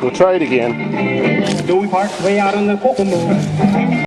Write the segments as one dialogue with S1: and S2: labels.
S1: We'll try it again.
S2: Do we park way out on the Kokomo?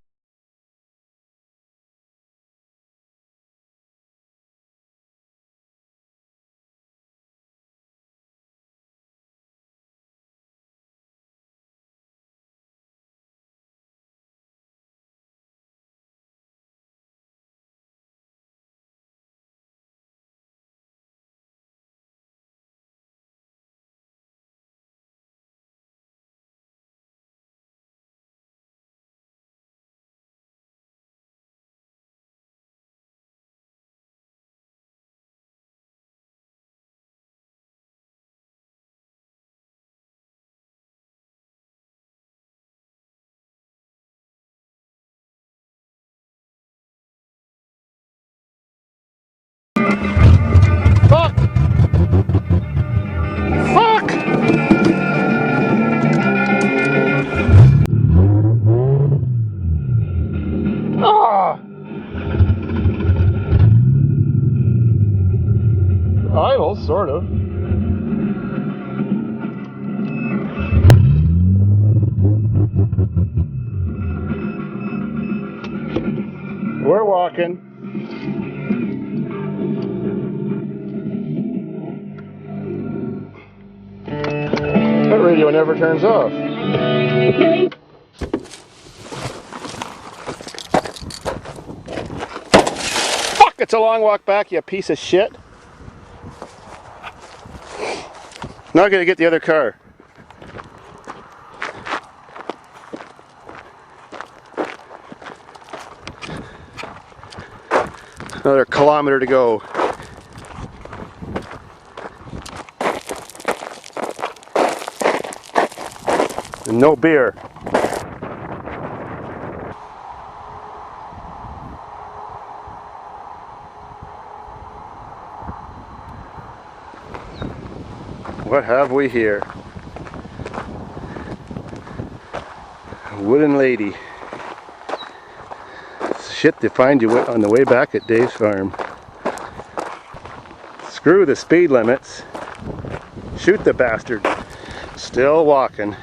S1: Fuck! Fuck! Ah! I will, sort of. We're walking. That radio never turns off. Fuck! It's a long walk back, you piece of shit. Now I gotta get the other car. Another kilometer to go. And no beer. What have we here? A wooden lady. Shit to find you on the way back at Davidsfarm. Screw the speed limits. Shoot the bastard. Still walking.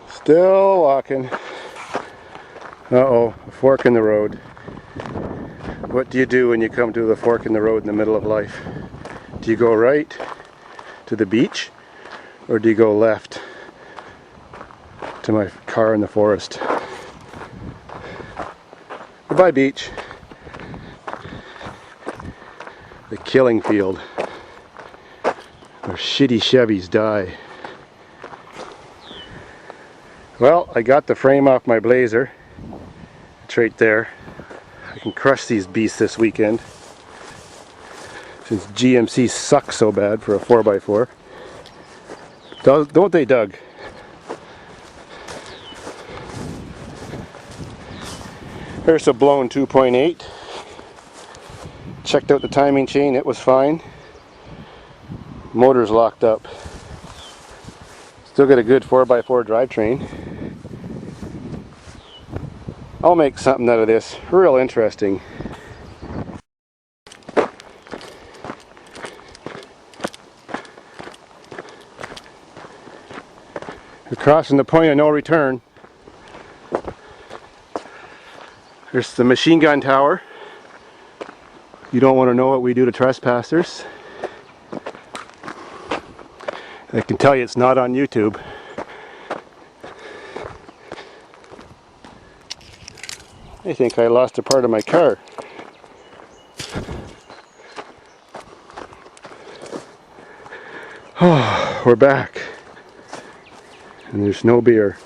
S1: Still walking. Uh-oh, a fork in the road. What do you do when you come to the fork in the road in the middle of life? Do you go right to the beach, or do you go left to my car in the forest? Goodbye, beach. The killing field where shitty Chevys die. Well, I got the frame off my Blazer. It's right there. I can crush these beasts this weekend, since GMC sucks so bad for a 4x4. Don't they, Doug? Here's a blown 2.8. Checked out the timing chain, it was fine. Motor's locked up. Still got a good 4x4 drivetrain. I'll make something out of this, real interesting. We're crossing the point of no return. There's the machine gun tower. You don't want to know what we do to trespassers. I can tell you it's not on YouTube. I think I lost a part of my car. Oh, we're back. And there's no beer.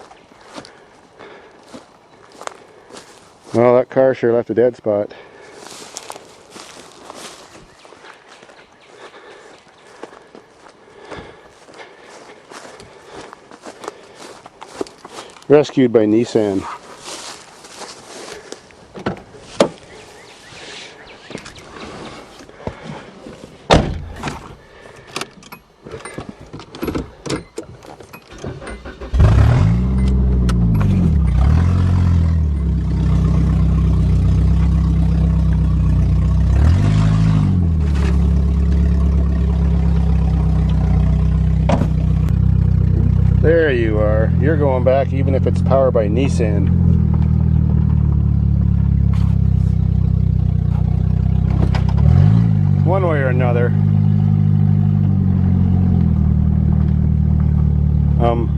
S1: Well, that car sure left a dead spot. Rescued by Nissan. There you are. You're going back even if it's powered by Nissan. One way or another.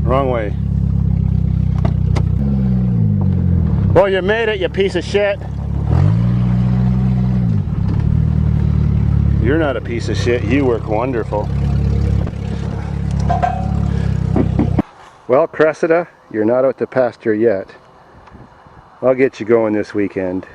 S1: Wrong way. Well, you made it, you piece of shit. You're not a piece of shit. You work wonderful. Well, Cressida, you're not out to pasture yet. I'll get you going this weekend.